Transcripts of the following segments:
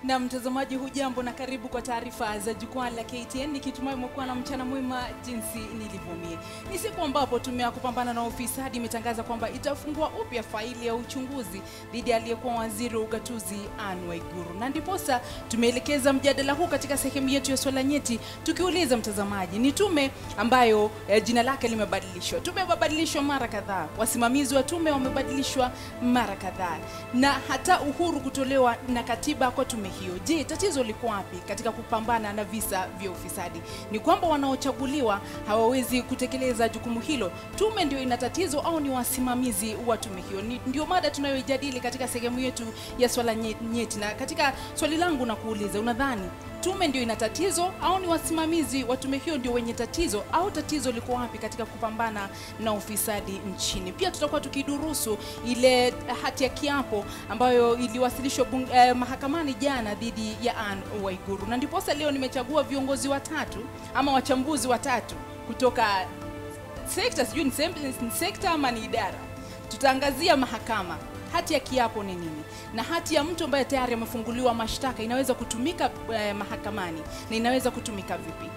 Na mtazamaji hujambo na karibu kwa taarifa za jukwaa la KTN, nikitumai umekuwa na mchana mwema jinsi nilivyomie. Ni siku ambapo tume ya kupambana na ufisadi imetangaza kwamba itafungua upya faili ya uchunguzi dhidi ya aliyekuwa waziri wa ugatuzi Anne Waiguru. Na ndiposa tumeelekeza mjadala huu katika sehemu yetu ya swala nyeti, tukiuliza mtazamaji, ni tume ambayo jina lake limebadilishwa. Tume imebadilishwa mara kadhaa, wasimamizi wa tume wamebadilishwa mara kadhaa, na hata uhuru kutolewa na katiba kwa tume hiyo. Je, tatizo liko wapi katika kupambana na visa vya ufisadi? Ni kwamba wanaochaguliwa hawawezi kutekeleza jukumu hilo? Tume ndio ina tatizo au ni wasimamizi wa tume hiyo? Ndio mada tunayojadili katika sehemu yetu ya swala nyeti. Na katika swali langu na kuuliza, unadhani tume ndio ina tatizo au ni wasimamizi wa tume hiyo ndio wenye tatizo, au tatizo liko wapi katika kupambana na ufisadi nchini? Pia tutakuwa tukidurusu ile hati ya kiapo ambayo iliwasilishwa mahakamani jana dhidi ya Anne Waiguru. Na ndiposa leo nimechagua viongozi watatu ama wachambuzi watatu kutoka sekta, sijui ni sekta ama ni idara. Tutaangazia mahakama, hati ya kiapo ni nini, na hati ya mtu ambaye tayari amefunguliwa mashtaka inaweza kutumika mahakamani na inaweza kutumika vipi.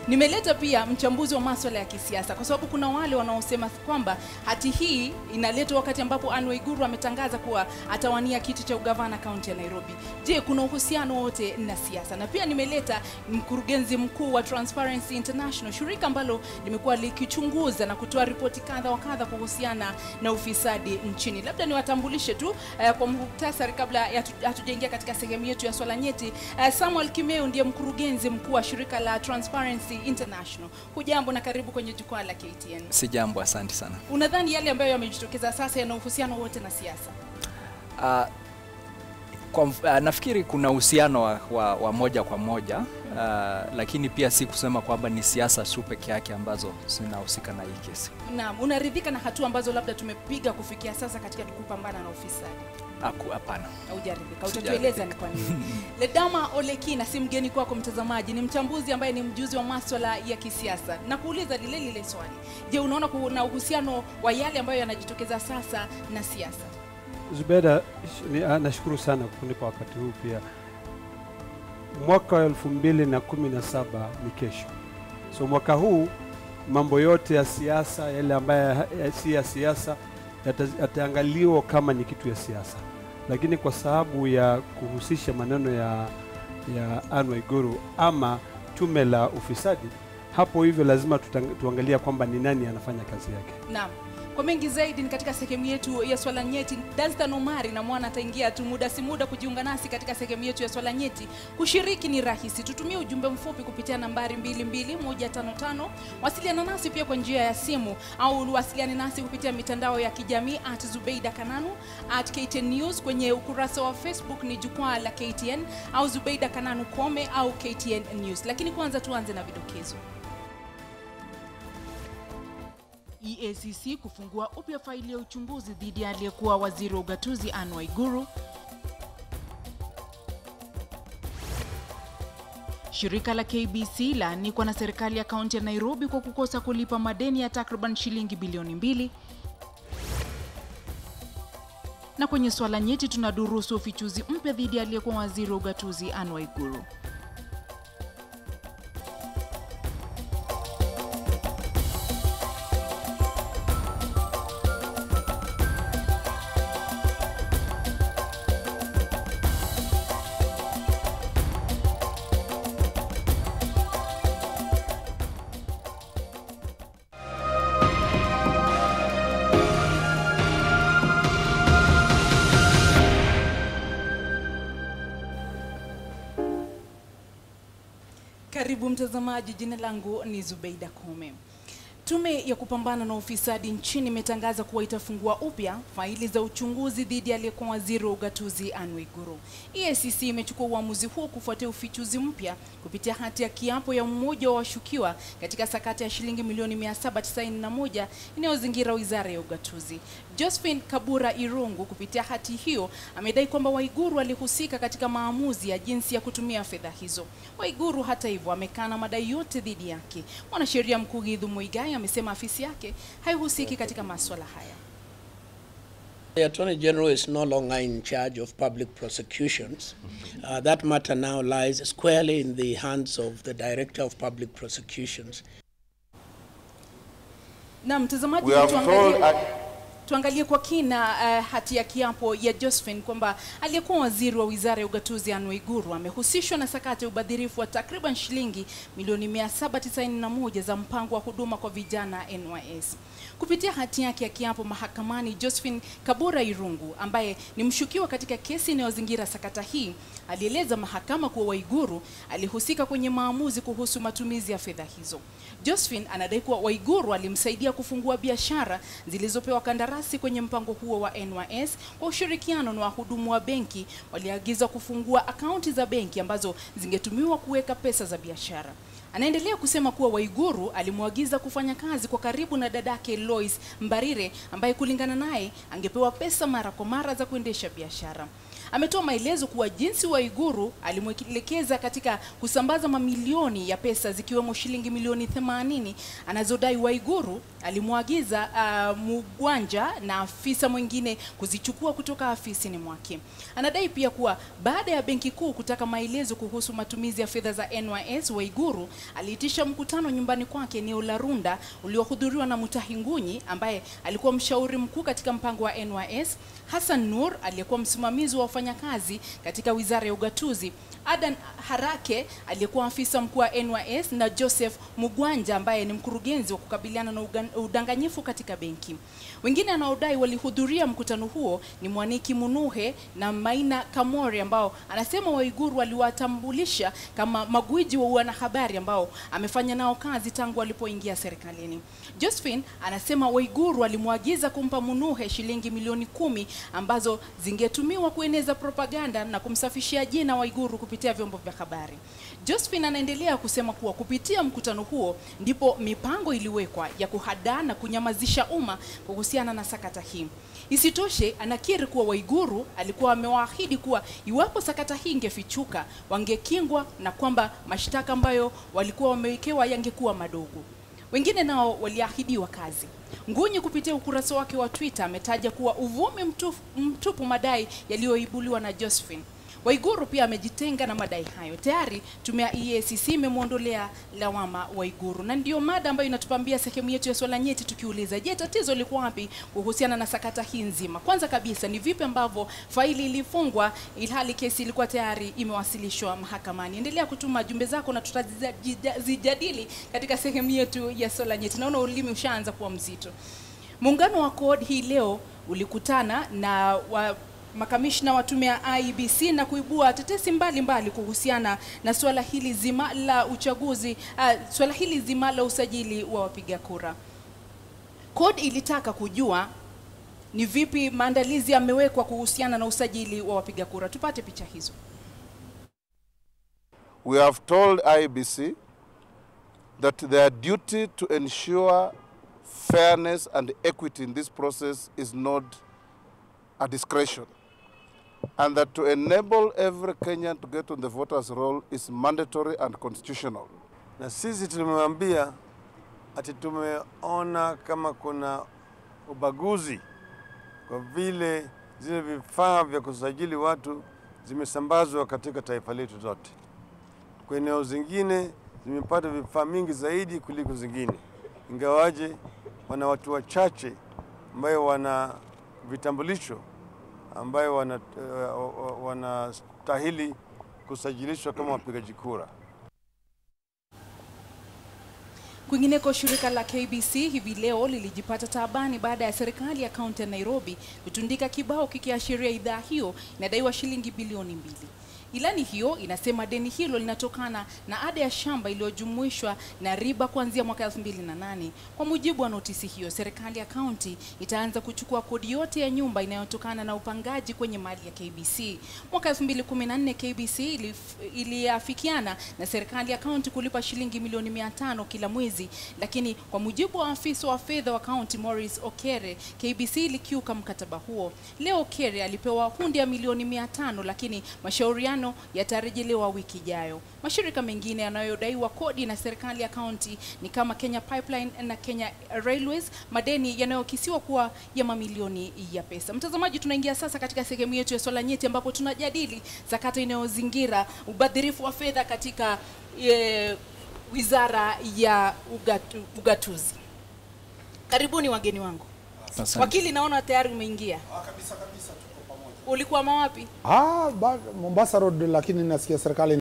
Nimeleta pia mchambuzi wa masuala ya kisiasa, kwa sababu kuna wale wanaosema kwamba hati hii inaletwa wakati ambapo Anne Waiguru ametangaza kuwa atawania kiti cha ugavana kaunti ya Nairobi. Je, kuna uhusiano wote na siasa? Na pia nimeleta mkurugenzi mkuu wa Transparency International, shirika ambalo limekuwa likichunguza na kutoa ripoti kadha wa kadha kuhusiana na ufisadi nchini. Labda niwatambulishe tu kwa muhtasari kabla ya hatujaingia katika sehemu yetu ya swala nyeti. Samuel Kimeu ndiye mkurugenzi mkuu wa shirika la Transparency International. Hujambo na karibu kwenye jukwaa la KTN. Si jambo, asante sana. Unadhani yale ambayo yamejitokeza sasa yana uhusiano wote na siasa? Nafikiri kuna uhusiano wa moja kwa moja, lakini pia si kusema kwamba ni siasa tu peke yake ambazo zinahusika na hii kesi. Naam, unaridhika na hatua ambazo labda tumepiga kufikia sasa katika kupambana na ufisadi? Hapana. Haujaridhika. Utatueleza ni kwa nini? Ledama Olekina si mgeni kwako mtazamaji, ni mchambuzi ambaye ni mjuzi wa masuala ya kisiasa. Na kuuliza lile swali. Je, unaona kuna uhusiano wa yale ambayo yanajitokeza sasa na siasa? Zubeda, nashukuru sana kunipa wakati huu pia. Mwaka wa 2017 ni kesho. So mwaka huu mambo yote ya siasa, yale ambayo si ya siasa, yataangaliwa kama ni kitu ya siasa. Lakini kwa sababu ya kuhusisha maneno ya Anne Waiguru ama tume la ufisadi, hapo hivyo lazima tuangalia kwamba ni nani anafanya kazi yake. Naam. Kwa mengi zaidi ni katika sehemu yetu ya swala nyeti. Danstan Omari na mwana ataingia tu muda si muda kujiunga nasi katika sehemu yetu ya swala nyeti. Kushiriki ni rahisi, tutumie ujumbe mfupi kupitia nambari 22155. Wasiliana nasi pia kwa njia ya simu au wasiliane nasi kupitia mitandao ya kijamii @Zubeida Kananu, @KTN News, kwenye ukurasa wa Facebook ni jukwaa la KTN au Zubeida Kananu Kome au KTN News. Lakini kwanza tuanze na vidokezo. EACC kufungua upya faili ya uchunguzi dhidi ya aliyekuwa waziri wa ugatuzi Anne Waiguru. Shirika la KBC laanikwa na serikali ya kaunti ya Nairobi kwa kukosa kulipa madeni ya takriban shilingi bilioni 2. Na kwenye swala nyeti tunadurusu ufichuzi mpya dhidi ya aliyekuwa waziri wa ugatuzi Anne Waiguru. Karibu mtazamaji, jina langu ni Zubeida Kome. Tume ya kupambana na ufisadi nchini imetangaza kuwa itafungua upya faili za uchunguzi dhidi ya aliyekuwa waziri wa ugatuzi Anne Waiguru. EACC imechukua uamuzi huo kufuatia ufichuzi mpya kupitia hati ya kiapo ya mmoja wa washukiwa katika sakata ya shilingi milioni 791 inayozingira wizara ya ugatuzi. Josephine Kabura Irungu kupitia hati hiyo amedai kwamba Waiguru alihusika katika maamuzi ya jinsi ya kutumia fedha hizo. Waiguru hata hivyo amekana madai yote dhidi yake. Mwanasheria mkuu Githu Muigai amesema afisi yake haihusiki katika masuala haya. The Attorney General is no longer in charge of public prosecutions. That matter now lies squarely in the hands of the Director of Public Prosecutions. Na mtazamaji, tuangalie kwa kina hati ya kiapo ya Josephine kwamba aliyekuwa waziri wa wizara ya ugatuzi Anne Waiguru amehusishwa na sakata ya ubadhirifu wa takriban shilingi milioni 791 za mpango wa huduma kwa vijana NYS. Kupitia hati yake ya kiapo mahakamani, Josephine Kabura Irungu ambaye ni mshukiwa katika kesi inayozingira sakata hii alieleza mahakama kuwa Waiguru alihusika kwenye maamuzi kuhusu matumizi ya fedha hizo. Josephine anadai kuwa Waiguru alimsaidia kufungua biashara zilizopewa kandarasi kwenye mpango huo wa NYS kwa ushirikiano na wahudumu wa benki waliagizwa kufungua akaunti za benki ambazo zingetumiwa kuweka pesa za biashara. Anaendelea kusema kuwa Waiguru alimwagiza kufanya kazi kwa karibu na dadake Lois Mbarire ambaye kulingana naye angepewa pesa mara kwa mara za kuendesha biashara. Ametoa maelezo kuwa jinsi Waiguru alimwelekeza katika kusambaza mamilioni ya pesa zikiwemo shilingi milioni 80 anazodai Waiguru alimwagiza Mugwanja na afisa mwingine kuzichukua kutoka afisini mwake. Anadai pia kuwa baada ya benki kuu kutaka maelezo kuhusu matumizi ya fedha za NYS, Waiguru aliitisha mkutano nyumbani kwake eneo la Runda uliohudhuriwa na Mutahi Ngunyi ambaye alikuwa mshauri mkuu katika mpango wa NYS, Hassan Nur aliyekuwa msimamizi wa wafanyakazi katika wizara ya ugatuzi, Adan Harake aliyekuwa afisa mkuu wa NYS na Joseph Mugwanja ambaye ni mkurugenzi wa kukabiliana na udanganyifu katika benki. Wengine anaodai walihudhuria mkutano huo ni Mwaniki Munuhe na Maina Kamori ambao anasema Waiguru aliwatambulisha kama magwiji wa wanahabari ambao amefanya nao kazi tangu alipoingia serikalini. Josephine anasema Waiguru alimwagiza kumpa Munuhe shilingi milioni 10 ambazo zingetumiwa kueneza propaganda na kumsafishia jina Waiguru kupitia vyombo vya habari. Josephine anaendelea kusema kuwa kupitia mkutano huo ndipo mipango iliwekwa ya kuhadaa na kunyamazisha umma kuhusiana na sakata hii. Isitoshe, anakiri kuwa Waiguru alikuwa amewaahidi kuwa iwapo sakata hii ingefichuka wangekingwa na kwamba mashtaka ambayo walikuwa wamewekewa yangekuwa madogo. Wengine nao waliahidiwa kazi. Ngunyi kupitia ukurasa wake wa Twitter ametaja kuwa uvumi mtupu madai yaliyoibuliwa na Josephine. Waiguru pia amejitenga na madai hayo. Tayari tume ya EACC imemuondolea lawama Waiguru. Na ndio mada ambayo inatupambia sehemu yetu ya swala nyeti tukiuliza, je, tatizo liko wapi kuhusiana na sakata hii nzima? Kwanza kabisa ni vipi ambavyo faili ilifungwa ilhali kesi ilikuwa tayari imewasilishwa mahakamani? Endelea kutuma jumbe zako na tutazijadili katika sehemu yetu ya swala nyeti. Naona ulimi ushaanza kuwa mzito. Muungano wa CORD hii leo ulikutana na makamishna wa tume ya IEBC na kuibua tetesi mbalimbali kuhusiana na swala hili zima la uchaguzi, swala hili zima la usajili wa wapiga kura. CORD ilitaka kujua ni vipi maandalizi yamewekwa kuhusiana na usajili wa wapiga kura. Tupate picha hizo. We have told IEBC that their duty to ensure fairness and equity in this process is not a discretion, and that to enable every Kenyan to get on the voters roll is mandatory and constitutional. Na sisi tumemwambia ati tumeona kama kuna ubaguzi kwa vile zile vifaa vya kusajili watu zimesambazwa katika taifa letu zote. Kwa eneo zingine zimepata vifaa mingi zaidi kuliko zingine, ingawaje wana watu wachache ambao wana vitambulisho ambayo wanastahili kusajilishwa kama wapigaji kura. Kwingineko, shirika la KBC hivi leo lilijipata taabani baada ya serikali ya kaunti ya Nairobi kutundika kibao kikiashiria idhaa hiyo inadaiwa shilingi bilioni 2. Ilani hiyo inasema deni hilo linatokana na ada ya shamba iliyojumuishwa na riba kuanzia mwaka 2008. Kwa mujibu wa notisi hiyo, serikali ya kaunti itaanza kuchukua kodi yote ya nyumba inayotokana na upangaji kwenye mali ya KBC. Mwaka 2014 KBC iliafikiana na serikali ya kaunti kulipa shilingi milioni 500 kila mwezi, lakini kwa mujibu wa afisa wa fedha wa kaunti Morris Okere, KBC ilikiuka mkataba huo. Leo Okere alipewa hundi ya milioni 500, lakini mashauriano maandamano yatarejelewa wiki ijayo. Mashirika mengine yanayodaiwa kodi na serikali ya kaunti ni kama Kenya Pipeline na Kenya Railways, madeni yanayokisiwa kuwa ya mamilioni ya pesa. Mtazamaji, tunaingia sasa katika sehemu yetu ya swala nyeti ambapo tunajadili sakata inayozingira ubadhirifu wa fedha katika wizara ya ugatuzi. Karibuni wageni wangu. Asante. Wakili, naona tayari umeingia. Kabisa tuko pamoja. Ulikuwa mawapi? Mombasa Road, lakini nasikia serikali